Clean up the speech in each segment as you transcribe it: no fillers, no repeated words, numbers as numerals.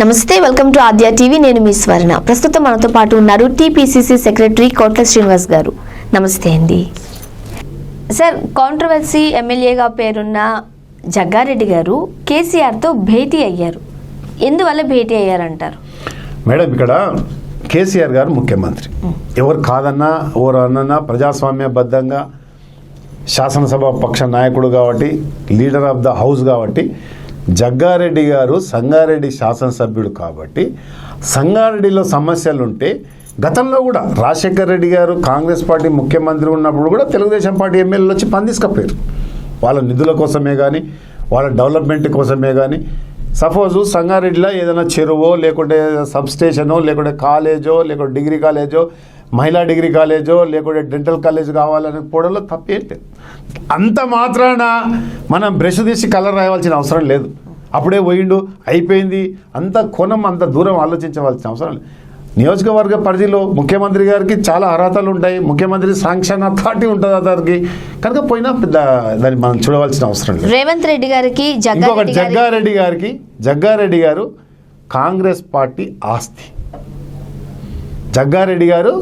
నమస్తే, welcome to Aadya TV. నేను మీ స్వర్ణ. ప్రస్తుతం మనతో పాటు ఉన్నారు టీపీసీసీ సెక్రటరీ కోట్ల శ్రీనివాస్ గారు. నమస్తే అండి. సార్, కాంట్రవర్సీ ఎమ్మెల్యేగా పేరున్న జగ్గారెడ్డి గారు కేసీఆర్తో భేటీ అయ్యారు. ఎందువల్ల భేటీ అయ్యారంటారు? మేడం, ఇక్కడ కేసీఆర్ గారు ముఖ్యమంత్రి. ఎవరు కాదన్నా ఎవరు అన్నా ప్రజాస్వామ్యబద్ధంగా శాసనసభ పక్ష నాయకుడు కాబట్టి, లీడర్ ఆఫ్ ద హౌస్ కాబట్టి, జగ్గారెడ్డి గారు సంగారెడ్డి శాసనసభ్యుడు కాబట్టి సంగారెడ్డిలో సమస్యలుంటే గతంలో కూడా రాజశేఖర్ రెడ్డి గారు కాంగ్రెస్ పార్టీ ముఖ్యమంత్రి ఉన్నప్పుడు కూడా తెలుగుదేశం పార్టీ ఎమ్మెల్యేలు వచ్చి పందిసుకపోయారు. వాళ్ళ నిధుల కోసమే కానీ, వాళ్ళ డెవలప్మెంట్ కోసమే కానీ. సపోజు సంగారెడ్డిలో ఏదైనా చెరువో, లేకుంటే సబ్స్టేషనో, లేకుంటే కాలేజో, లేకుంటే డిగ్రీ కాలేజో, మహిళా డిగ్రీ కాలేజో, లేకుంటే డెంటల్ కాలేజ్ కావాలని పోవడంలో తప్పేంటి. అంత మాత్రాన మనం బ్రష్ తీసి కలర్ రాయవలసిన అవసరం లేదు. అప్పుడే పోయిండు అయిపోయింది అంత కోణం అంత దూరం ఆలోచించవలసిన అవసరం లేదు. నియోజకవర్గ పరిధిలో ముఖ్యమంత్రి గారికి చాలా అర్హతలు ఉంటాయి. ముఖ్యమంత్రి శాంక్షన్ అథారిటీ ఉంటుంది అతనికి, కనుక పోయినా పెద్ద దాన్ని మనం చూడవలసిన అవసరం లేదు. రేవంత్ రెడ్డి గారికి జగ్గారెడ్డి గారు కాంగ్రెస్ పార్టీ ఆస్తి. జగ్గారెడ్డి గారు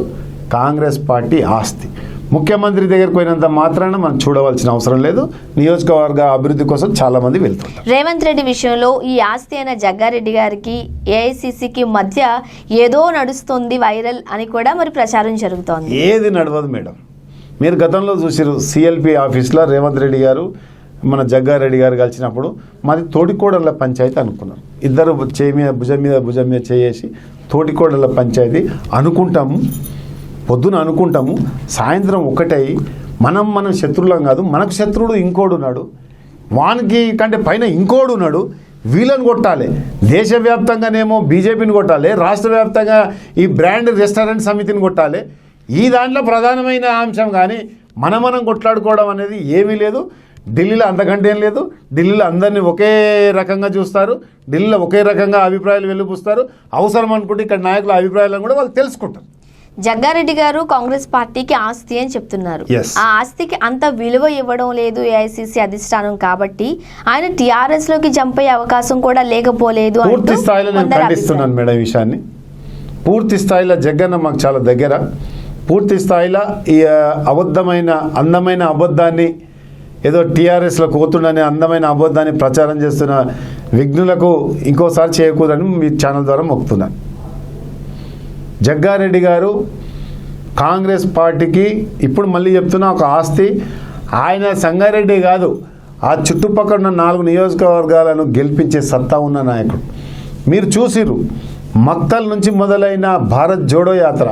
కాంగ్రెస్ పార్టీ ఆస్తి. ముఖ్యమంత్రి దగ్గరికి పోయినంత మాత్రాన మనం చూడవలసిన అవసరం లేదు. నియోజకవర్గ అభివృద్ధి కోసం చాలా మంది వెళ్తుంటారు. రేవంత్ రెడ్డి విషయంలో ఈ ఆస్తి అయిన జగ్గారెడ్డి గారికి ఏఐసిసికి మధ్య ఏదో నడుస్తుంది వైరల్ అని కూడా మరి ప్రచారం జరుగుతోంది. ఏది నడవదు మేడం. మీరు గతంలో చూసారు, సిఎల్పి ఆఫీస్లో రేవంత్ రెడ్డి గారు మన జగ్గారెడ్డి గారు కలిసినప్పుడు మాది తోటికోడళ్ళ పంచాయతీ అనుకున్నారు. ఇద్దరు భుజం మీద చేసి తోటికోడళ్ళ పంచాయతీ అనుకుంటాము, పొద్దున అనుకుంటాము, సాయంత్రం ఒకటై మనం శత్రువులం కాదు, మనకు శత్రువుడు ఇంకోడు ఉన్నాడు, వానికి కంటే పైన ఇంకోడు ఉన్నాడు, వీళ్ళని కొట్టాలి. దేశవ్యాప్తంగానేమో బీజేపీని కొట్టాలి, రాష్ట్ర వ్యాప్తంగా ఈ బ్రాండ్ రెస్టారెంట్ సమితిని కొట్టాలి. ఈ దాంట్లో ప్రధానమైన అంశం కానీ మనం కొట్లాడుకోవడం అనేది ఏమీ లేదు. ఢిల్లీలో అంతకంటే ఏం లేదు. ఢిల్లీలో అందరినీ ఒకే రకంగా చూస్తారు, ఢిల్లీలో ఒకే రకంగా అభిప్రాయాలు వెలుపుస్తారు. అవసరం అనుకుంటే ఇక్కడ నాయకుల అభిప్రాయాలను కూడా వాళ్ళు తెలుసుకుంటారు. జగ్గారెడ్డి గారు కాంగ్రెస్ పార్టీకి ఆస్తి అని చెప్తున్నారు. ఆ ఆస్తికి అంత విలువ ఇవ్వడం లేదు ఏఐసిసి అధిష్టానం కాబట్టి ఆయన టీఆర్ఎస్ లోకి జంప్ అయ్యే అవకాశం కూడా లేకపోలేదు. పూర్తి స్థాయిలో నేను ఖండిస్తున్నాను మేడం ఈ విషయాన్ని. పూర్తి స్థాయిలో జగన్ మాకు చాలా దగ్గర. పూర్తి స్థాయిలో ఈ అందమైన అబద్ధాన్ని, ఏదో టీఆర్ఎస్లో కోతుండనే అందమైన అబద్ధాన్ని ప్రచారం చేస్తున్న విఘ్నులకు ఇంకోసారి చేయకూడదని మీ ఛానల్ ద్వారా మొక్కుతున్నాను. జగ్గారెడ్డి గారు కాంగ్రెస్ పార్టీకి ఇప్పుడు మళ్ళీ చెప్తున్నా ఒక ఆస్తి. ఆయన సంగారెడ్డి కాదు, ఆ చుట్టుపక్కల ఉన్న 4 నియోజకవర్గాలను గెలిపించే సత్తా ఉన్న నాయకుడు. మీరు చూసిరు, మక్తల్ నుంచి మొదలైన భారత్ జోడో యాత్ర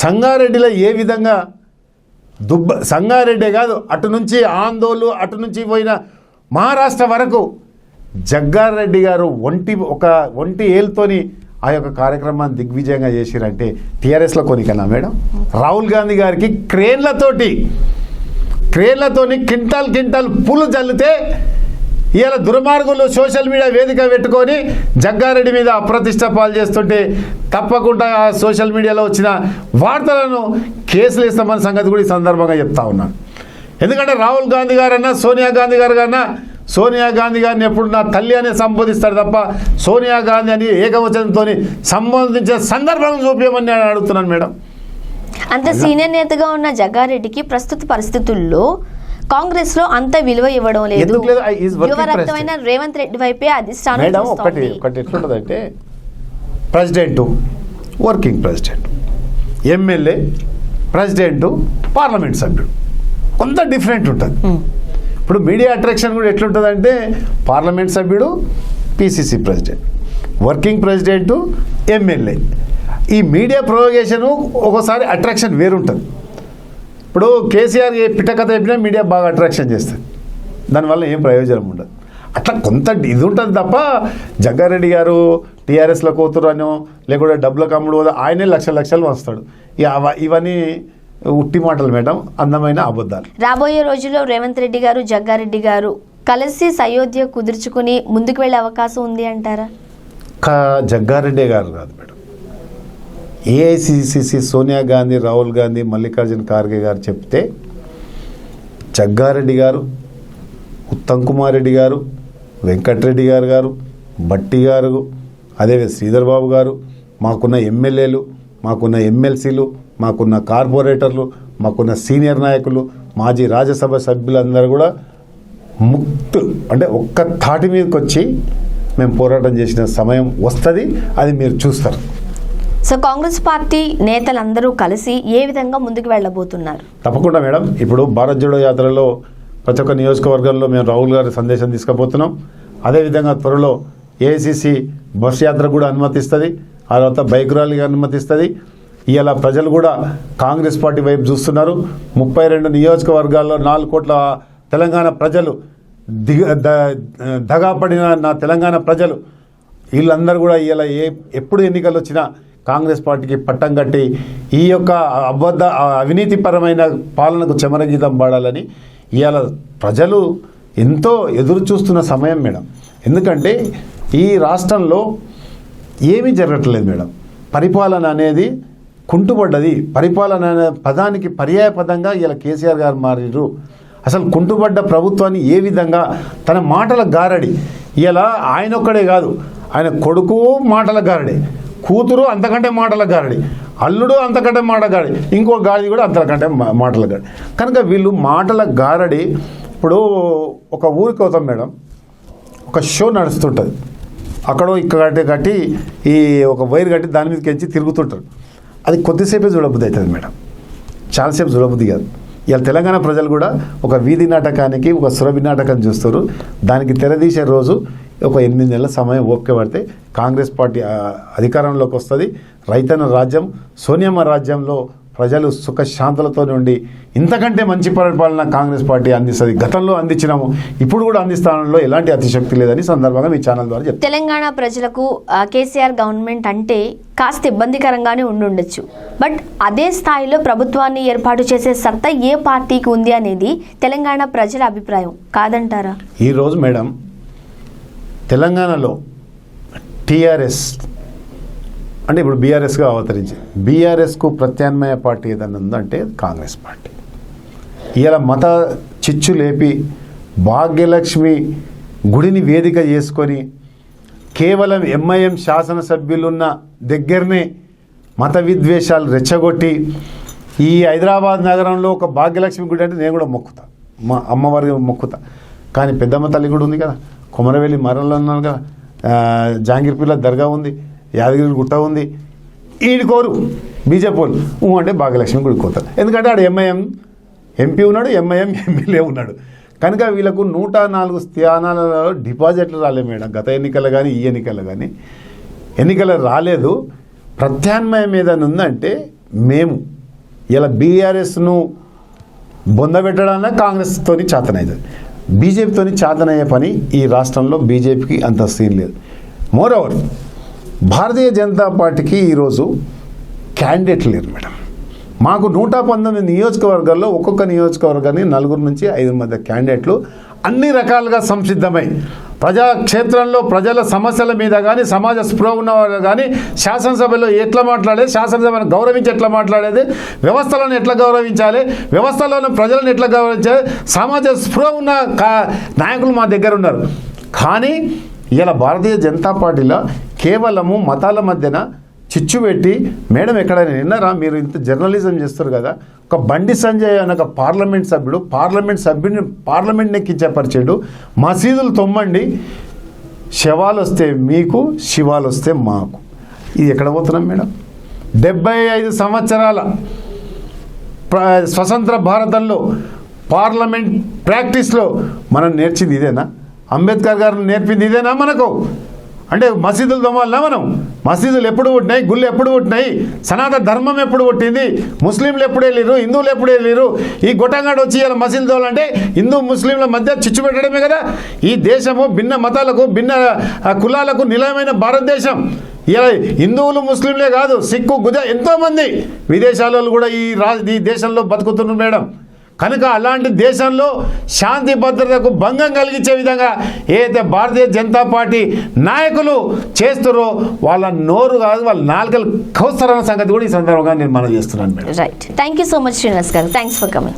సంగారెడ్డిలో ఏ విధంగా సంగారెడ్డే కాదు, అటు నుంచి ఆందోళన, అటు నుంచి పోయిన మహారాష్ట్ర వరకు జగ్గారెడ్డి గారు ఒంటి ఏళ్ళతోని ఆ యొక్క కార్యక్రమాన్ని దిగ్విజయంగా చేసిరంటే టీఆర్ఎస్లో కొనికన్నా మేడం. రాహుల్ గాంధీ గారికి క్రేన్లతోని కింటాల్ పూలు జల్లితే ఇవాళ దుర్మార్గులు సోషల్ మీడియా వేదిక పెట్టుకొని జగ్గారెడ్డి మీద అప్రతిష్ట పాలు చేస్తుంటే తప్పకుండా ఆ సోషల్ మీడియాలో వచ్చిన వార్తలను కేసులు ఇస్తామన్న సంగతి కూడా ఈ సందర్భంగా చెప్తా ఉన్నాను. ఎందుకంటే రాహుల్ గాంధీ గారన్నా సోనియా గాంధీ గారు కన్నా, సోనియా గాంధీ గారిని ఎప్పుడు నా తల్లి అనే సంబోధిస్తాడు తప్ప సోనియా గాంధీ అని ఏకవచనంతో సంబోధించే సందర్భం చూపించమని నేను అడుగుతున్నాను మేడం. అంత సీనియర్ నేతగా ఉన్న జగ్గారెడ్డికి ప్రస్తుత పరిస్థితుల్లో కాంగ్రెస్ లో అంత విలువ ఇవ్వడం లేదు. యువరక్తమైన రేవంత్ రెడ్డి వైపే అధిష్టానం. ఒకటి ఎట్లుంటుందంటే, president, working president, MLA, president, parliament సభ్యుడు, కొంత డిఫరెంట్ ఉంటుంది. ఇప్పుడు మీడియా అట్రాక్షన్ కూడా ఎట్లుంటుందంటే, పార్లమెంట్ సభ్యుడు, PCC president, working president, MLA. ఈ మీడియా ప్రొవగేషను ఒక్కోసారి అట్రాక్షన్ వేరుంటుంది. ఇప్పుడు కేసీఆర్ ఏ పిట్టకథ చెప్పినా మీడియా బాగా అట్రాక్షన్ చేస్తుంది, దానివల్ల ఏం ప్రయోజనం ఉండదు. అట్లా కొంత ఇది ఉంటుంది తప్ప జగ్గారెడ్డి గారు టీఆర్ఎస్లో కోతురనో లేకుంటే డబ్బులకు అమ్ముడు ఆయనే లక్షలు వస్తాడు. ఇవన్నీ ఉట్టి మాటలు మేడం, అందమైన అబద్ధాలు. రాబోయే రోజుల్లో రేవంత్ రెడ్డి గారు జగ్గారెడ్డి గారు కలిసి సయోధ్య కుదుర్చుకుని ముందుకు వెళ్ళే అవకాశం ఉంది అంటారా? జగ్గారెడ్డి గారు కాదు మేడం, ఏఐసిసి సోనియా గాంధీ, రాహుల్ గాంధీ, మల్లికార్జున ఖార్గే గారు చెప్తే జగ్గారెడ్డి గారు, ఉత్తమ్ కుమార్ రెడ్డి గారు, వెంకటరెడ్డి గారు, బట్టి గారు, అదే శ్రీధర్ బాబు గారు, మాకున్న ఎమ్మెల్యేలు, మాకున్న ఎమ్మెల్సీలు, మాకున్న కార్పొరేటర్లు, మాకున్న సీనియర్ నాయకులు, మాజీ రాజ్యసభ సభ్యులందరూ కూడా అంటే ఒక్క తాటి మీదకి వచ్చి మేము పోరాటం చేసిన సమయం వస్తుంది, అది మీరు చూస్తారు. సో కాంగ్రెస్ పార్టీ నేతలందరూ కలిసి ఏ విధంగా ముందుకు వెళ్ళబోతున్నారు? తప్పకుండా మేడం. ఇప్పుడు భారత్ జోడో యాత్రలో ప్రతి ఒక్క నియోజకవర్గంలో మేము రాహుల్ గారి సందేశం తీసుకుపోతున్నాం. అదేవిధంగా త్వరలో ఏఐసిసి బస్ యాత్ర కూడా అనుమతిస్తుంది, ఆ తర్వాత బైక్ ర్యాలీగా అనుమతిస్తుంది. ఇవాళ ప్రజలు కూడా కాంగ్రెస్ పార్టీ వైపు చూస్తున్నారు. 32 నియోజకవర్గాల్లో 4 కోట్ల తెలంగాణ ప్రజలు దగాపడిన నా తెలంగాణ ప్రజలు వీళ్ళందరూ కూడా ఇలా ఎప్పుడు ఎన్నికలు వచ్చినా కాంగ్రెస్ పార్టీకి పట్టం కట్టి ఈ యొక్క అవినీతిపరమైన పాలనకు చమరగీతం పాడాలని ఇవాళ ప్రజలు ఎంతో ఎదురు చూస్తున్న సమయం మేడం. ఎందుకంటే ఈ రాష్ట్రంలో ఏమీ జరగట్లేదు మేడం. పరిపాలన అనేది కుంటుపడ్డది. పరిపాలన అనే పదానికి పర్యాయ పదంగా ఇలా కేసీఆర్ గారు మారిరు. అసలు కుంటుపడ్డ ప్రభుత్వాన్ని ఏ విధంగా తన మాటల గారడి, ఇలా ఆయన ఒక్కడే కాదు, ఆయన కొడుకు మాటల గారడి, కూతురు అంతకంటే మాటల గారడి, అల్లుడు అంతకంటే మాట గారడి, ఇంకో గాడి కూడా అంతకంటే మాటల గారడి. కనుక వీళ్ళు మాటల గారడి. ఇప్పుడు ఒక ఊరికి అవుతాం మేడం, ఒక షో నడుస్తుంటుంది, అక్కడ ఇక్కడ కట్టి ఈ ఒక వైర్ కట్టి దాని మీదకి ఎంచి తిరుగుతుంటారు. అది కొద్దిసేపే చూడబుద్ధి అవుతుంది మేడం, చాలాసేపు చూడబుద్ధి కాదు. ఇలా తెలంగాణ ప్రజలు కూడా ఒక వీధి నాటకానికి, ఒక సురభి నాటకం చూస్తారు. దానికి తెరదీసే రోజు ఒక 8 నెలల సమయం ఓపిక పడితే కాంగ్రెస్ పార్టీ అధికారంలోకి వస్తుంది. రైతన్న రాజ్యం, సోనియమ్మ రాజ్యంలో ప్రజలు సుఖశాంతులతో ఉండి ఇంతకంటే మంచి పరిపాలన కాంగ్రెస్ పార్టీ అందిస్తుంది. గతంలో అందించినాము, ఇప్పుడు కూడా అందిస్తానంలో ఎలాంటి అతిశక్తి లేదని సందర్భంగా మీ ఛానల్ ద్వారా చెప్తాను. తెలంగాణ ప్రజలకు కేసీఆర్ గవర్నమెంట్ అంటే కాస్త ఇబ్బందికరంగానే ఉండుండొచ్చు, బట్ అదే స్థాయిలో ప్రభుత్వాన్ని ఏర్పాటు చేసే సత్తా ఏ పార్టీకి ఉంది అనేది తెలంగాణ ప్రజల అభిప్రాయం కాదంటారా? ఈరోజు మేడం తెలంగాణలో టీఆర్ఎస్ అంటే ఇప్పుడు బీఆర్ఎస్గా అవతరించి, బీఆర్ఎస్కు ప్రత్యామ్నాయ పార్టీ ఏదైనా ఉందంటే కాంగ్రెస్ పార్టీ. ఇలా మత చిచ్చు లేపి భాగ్యలక్ష్మి గుడిని వేదిక చేసుకొని కేవలం ఎంఐఎం శాసనసభ్యులున్న దగ్గరనే మత విద్వేషాలు రెచ్చగొట్టి ఈ హైదరాబాద్ నగరంలో ఒక భాగ్యలక్ష్మి గుడి అంటే నేను కూడా మొక్కుతా, మా అమ్మవారి మొక్కుతా. కానీ పెద్దమ్మ తల్లి గుడి ఉంది కదా, కొమరవెల్లి మరల్లో ఉన్నాను కదా, జాంగీర్పూర్లో దర్గా ఉంది, యాదగిరి గుట్ట ఉంది. ఈడుకోరు బీజేపీ వాళ్ళు అంటే భాగ్యలక్ష్మి గుడికి పోతారు. ఎందుకంటే ఆడు ఎంఐఎం ఎంపీ ఉన్నాడు, ఎంఐఎం ఎమ్మెల్యే ఉన్నాడు. కనుక వీళ్ళకు 104 స్థానాలలో డిపాజిట్లు రాలేదు మేడం. గత ఎన్నికలు కానీ ఈ ఎన్నికలు కానీ ఎన్నికలు రాలేదు. ప్రత్యామ్నాయం ఏదైనా ఉందంటే మేము ఇలా బీఆర్ఎస్ను బొందబెట్టడానికి కాంగ్రెస్తోని చేతనవుతుంది, బీజేపీతోని చేతనయ్యే పని ఈ రాష్ట్రంలో బీజేపీకి అంత సీన్ లేదు. మోరోవర్ భారతీయ జనతా పార్టీకి ఈరోజు క్యాండిడేట్లు లేరు మేడం. మాకు 119 నియోజకవర్గాల్లో ఒక్కొక్క నియోజకవర్గాన్ని 4 నుంచి 5 మంది క్యాండిడేట్లు అన్ని రకాలుగా సంసిద్ధమై ప్రజాక్షేత్రంలో ప్రజల సమస్యల మీద కానీ, సమాజ స్పృహ ఉన్నవారు కానీ, శాసనసభలో ఎట్లా మాట్లాడేది, శాసనసభను గౌరవించి ఎట్లా మాట్లాడేది, వ్యవస్థలను ఎట్లా గౌరవించాలి, వ్యవస్థలోని ప్రజలను ఎట్లా గౌరవించాలి, సమాజ స్పృహ ఉన్న నాయకులు మా దగ్గర ఉన్నారు. కానీ ఇలా భారతీయ జనతా పార్టీలో కేవలము మతాల మధ్యన చిచ్చు పెట్టి, మేడం ఎక్కడైనా విన్నారా మీరు? ఇంత జర్నలిజం చేస్తారు కదా, ఒక బండి సంజయ్ అనే ఒక పార్లమెంట్ సభ్యుడు పార్లమెంట్ని కించపరిచాడు. మసీదులు తొమ్మండి, శవాలు వస్తే మీకు, శివాలు వస్తే మాకు. ఇది ఎక్కడ పోతున్నాం మేడం? 75 సంవత్సరాల స్వతంత్ర భారతంలో పార్లమెంట్ ప్రాక్టీస్లో మనం నేర్చింది ఇదేనా? అంబేద్కర్ గారు నేర్పింది ఇదేనా మనకు? అంటే మసీదులు దొమ్మాలనా మనం? మసీదులు ఎప్పుడు పుట్టినాయి, గుళ్ళు ఎప్పుడు పుట్టినాయి, సనాతన ధర్మం ఎప్పుడు పుట్టింది, ముస్లింలు ఎప్పుడు వెళ్ళిరు, హిందువులు ఎప్పుడు వెళ్ళిరు? ఈ గొట్టంగాడు వచ్చి ఇలా మసీదులు తోవాలంటే హిందూ ముస్లింల మధ్య చిచ్చు పెట్టడమే కదా. ఈ దేశము భిన్న మతాలకు, భిన్న కులాలకు నిలయమైన భారతదేశం. ఇలా హిందువులు ముస్లింలే కాదు, సిక్కు, గుజ ఎంతోమంది విదేశాలలో కూడా ఈ దేశంలో బతుకుతున్నారు మేడం. కనుక అలాంటి దేశంలో శాంతి భద్రతకు భంగం కలిగించే విధంగా ఏదైతే భారతీయ జనతా పార్టీ నాయకులు చేస్తారో వాళ్ళ నోరు కాదు, వాళ్ళ నాలుకలు కౌస్తారన్న సంగతి కూడా ఈ సందర్భంగా నేను మనం చేస్తున్నాను madam. Right, thank you so much Srinivas గారు, థ్యాంక్స్ ఫర్ కమింగ్.